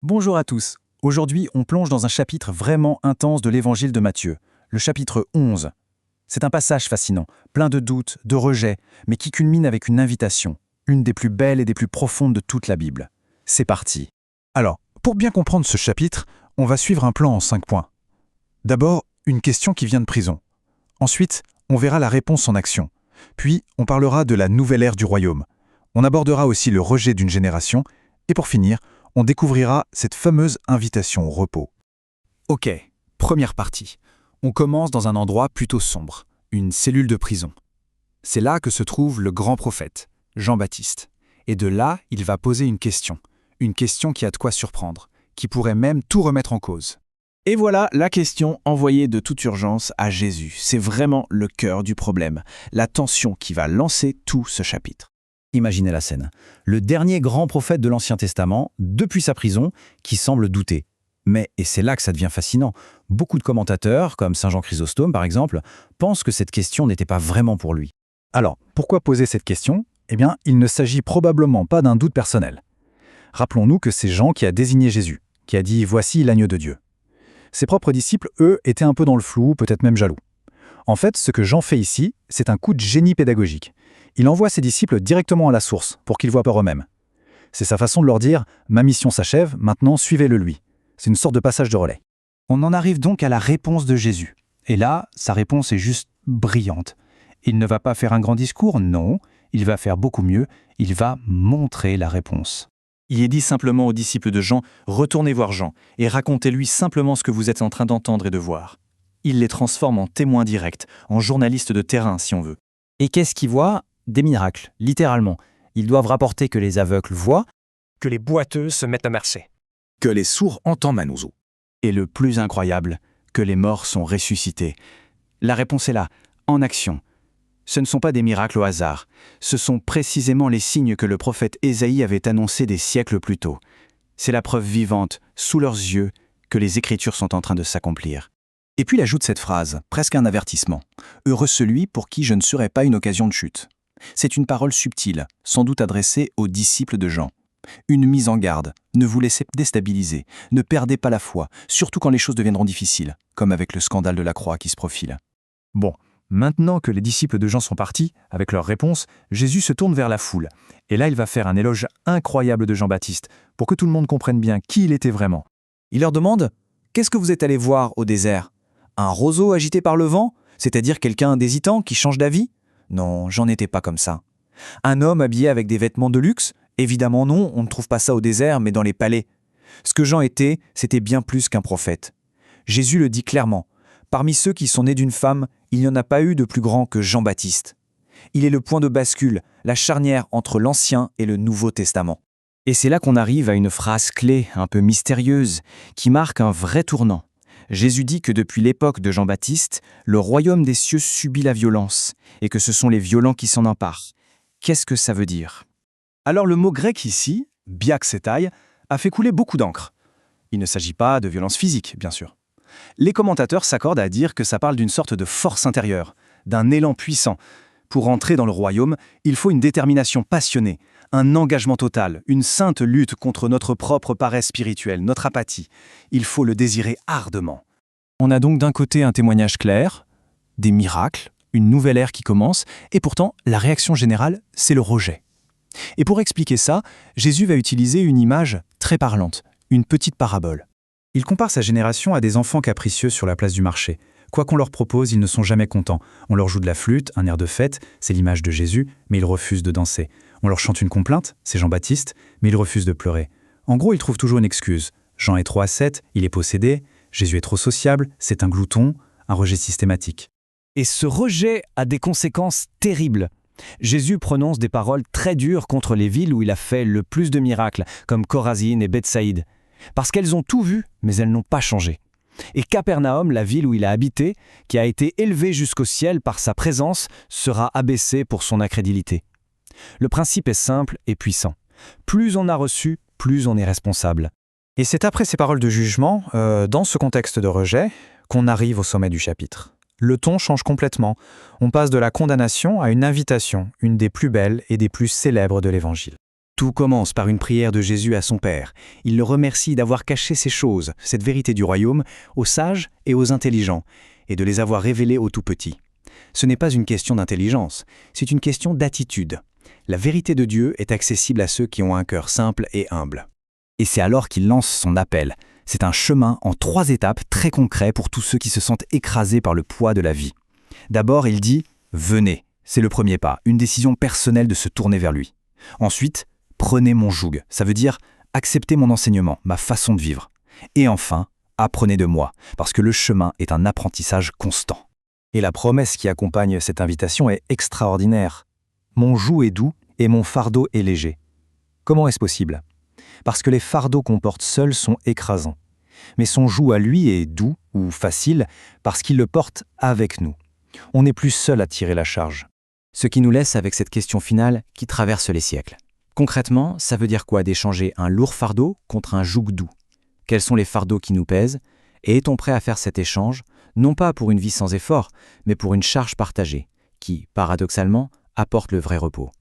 Bonjour à tous. Aujourd'hui, on plonge dans un chapitre vraiment intense de l'évangile de Matthieu, le chapitre 11. C'est un passage fascinant, plein de doutes, de rejets, mais qui culmine avec une invitation, une des plus belles et des plus profondes de toute la Bible. C'est parti. Alors, pour bien comprendre ce chapitre, on va suivre un plan en 5 points. D'abord, une question qui vient de prison. Ensuite, on verra la réponse en action. Puis, on parlera de la nouvelle ère du royaume. On abordera aussi le rejet d'une génération. Et pour finir, on découvrira cette fameuse invitation au repos. Ok, première partie. On commence dans un endroit plutôt sombre, une cellule de prison. C'est là que se trouve le grand prophète, Jean-Baptiste. Et de là, il va poser une question qui a de quoi surprendre, qui pourrait même tout remettre en cause. Et voilà la question envoyée de toute urgence à Jésus. C'est vraiment le cœur du problème, la tension qui va lancer tout ce chapitre. Imaginez la scène. Le dernier grand prophète de l'Ancien Testament, depuis sa prison, qui semble douter. Mais, et c'est là que ça devient fascinant, beaucoup de commentateurs, comme Saint Jean Chrysostome par exemple, pensent que cette question n'était pas vraiment pour lui. Alors, pourquoi poser cette question ? Eh bien, il ne s'agit probablement pas d'un doute personnel. Rappelons-nous que c'est Jean qui a désigné Jésus, qui a dit « Voici l'agneau de Dieu ». Ses propres disciples, eux, étaient un peu dans le flou, peut-être même jaloux. En fait, ce que Jean fait ici, c'est un coup de génie pédagogique. Il envoie ses disciples directement à la source, pour qu'ils voient par eux-mêmes. C'est sa façon de leur dire « Ma mission s'achève, maintenant suivez-le lui ». C'est une sorte de passage de relais. On en arrive donc à la réponse de Jésus. Et là, sa réponse est juste brillante. Il ne va pas faire un grand discours, non. Il va faire beaucoup mieux, il va montrer la réponse. Il est dit simplement aux disciples de Jean, retournez voir Jean et racontez-lui simplement ce que vous êtes en train d'entendre et de voir. Il les transforme en témoins directs, en journalistes de terrain si on veut. Et qu'est-ce qu'ils voient ? Des miracles, littéralement. Ils doivent rapporter que les aveugles voient, que les boiteux se mettent à marcher. Que les sourds entendent Manouzo. et le plus incroyable, que les morts sont ressuscités. La réponse est là, en action. Ce ne sont pas des miracles au hasard, ce sont précisément les signes que le prophète Ésaïe avait annoncés des siècles plus tôt. C'est la preuve vivante, sous leurs yeux, que les Écritures sont en train de s'accomplir. Et puis il ajoute cette phrase, presque un avertissement. « Heureux celui pour qui je ne serai pas une occasion de chute ». C'est une parole subtile, sans doute adressée aux disciples de Jean. Une mise en garde, ne vous laissez déstabiliser, ne perdez pas la foi, surtout quand les choses deviendront difficiles, comme avec le scandale de la croix qui se profile. Bon, maintenant que les disciples de Jean sont partis, avec leur réponse, Jésus se tourne vers la foule. Et là, il va faire un éloge incroyable de Jean-Baptiste, pour que tout le monde comprenne bien qui il était vraiment. Il leur demande « Qu'est-ce que vous êtes allés voir au désert ? Un roseau agité par le vent ? C'est-à-dire quelqu'un d'hésitant qui change d'avis ? Non, j'en étais pas comme ça. Un homme habillé avec des vêtements de luxe ? Évidemment non, on ne trouve pas ça au désert, mais dans les palais. Ce que Jean était, c'était bien plus qu'un prophète. Jésus le dit clairement. Parmi ceux qui sont nés d'une femme, il n'y en a pas eu de plus grand que Jean-Baptiste. Il est le point de bascule, la charnière entre l'Ancien et le Nouveau Testament. Et c'est là qu'on arrive à une phrase clé, un peu mystérieuse, qui marque un vrai tournant. Jésus dit que depuis l'époque de Jean-Baptiste, le royaume des cieux subit la violence, et que ce sont les violents qui s'en emparent. Qu'est-ce que ça veut dire ? Alors le mot grec ici, biaxetai, a fait couler beaucoup d'encre. Il ne s'agit pas de violence physique, bien sûr. Les commentateurs s'accordent à dire que ça parle d'une sorte de force intérieure, d'un élan puissant. Pour entrer dans le royaume, il faut une détermination passionnée, un engagement total, une sainte lutte contre notre propre paresse spirituelle, notre apathie. Il faut le désirer ardemment. On a donc d'un côté un témoignage clair, des miracles, une nouvelle ère qui commence, et pourtant, la réaction générale, c'est le rejet. Et pour expliquer ça, Jésus va utiliser une image très parlante, une petite parabole. Il compare sa génération à des enfants capricieux sur la place du marché. Quoi qu'on leur propose, ils ne sont jamais contents. On leur joue de la flûte, un air de fête, c'est l'image de Jésus, mais ils refusent de danser. On leur chante une complainte, c'est Jean-Baptiste, mais ils refusent de pleurer. En gros, ils trouvent toujours une excuse. Jean est trop ascète, il est possédé, Jésus est trop sociable, c'est un glouton, un rejet systématique. Et ce rejet a des conséquences terribles. Jésus prononce des paroles très dures contre les villes où il a fait le plus de miracles, comme Chorazine et Bethsaïde. Parce qu'elles ont tout vu, mais elles n'ont pas changé. Et Capernaum, la ville où il a habité, qui a été élevée jusqu'au ciel par sa présence, sera abaissée pour son incrédulité. Le principe est simple et puissant. Plus on a reçu, plus on est responsable. Et c'est après ces paroles de jugement, dans ce contexte de rejet, qu'on arrive au sommet du chapitre. Le ton change complètement. On passe de la condamnation à une invitation, une des plus belles et des plus célèbres de l'Évangile. Tout commence par une prière de Jésus à son Père. Il le remercie d'avoir caché ces choses, cette vérité du royaume, aux sages et aux intelligents, et de les avoir révélées aux tout-petits. Ce n'est pas une question d'intelligence, c'est une question d'attitude. La vérité de Dieu est accessible à ceux qui ont un cœur simple et humble. Et c'est alors qu'il lance son appel. C'est un chemin en 3 étapes très concrets pour tous ceux qui se sentent écrasés par le poids de la vie. D'abord, il dit « Venez ». C'est le premier pas, une décision personnelle de se tourner vers lui. Ensuite, « Prenez mon joug ». Ça veut dire « Acceptez mon enseignement, ma façon de vivre ». Et enfin, « Apprenez de moi », parce que le chemin est un apprentissage constant. Et la promesse qui accompagne cette invitation est extraordinaire. « Mon joug est doux et mon fardeau est léger ». Comment est-ce possible ? Parce que les fardeaux qu'on porte seuls sont écrasants. Mais son joug à lui est doux ou facile parce qu'il le porte avec nous. On n'est plus seul à tirer la charge. Ce qui nous laisse avec cette question finale qui traverse les siècles. Concrètement, ça veut dire quoi d'échanger un lourd fardeau contre un joug doux ? Quels sont les fardeaux qui nous pèsent ? Et est-on prêt à faire cet échange, non pas pour une vie sans effort, mais pour une charge partagée, qui, paradoxalement, apporte le vrai repos ?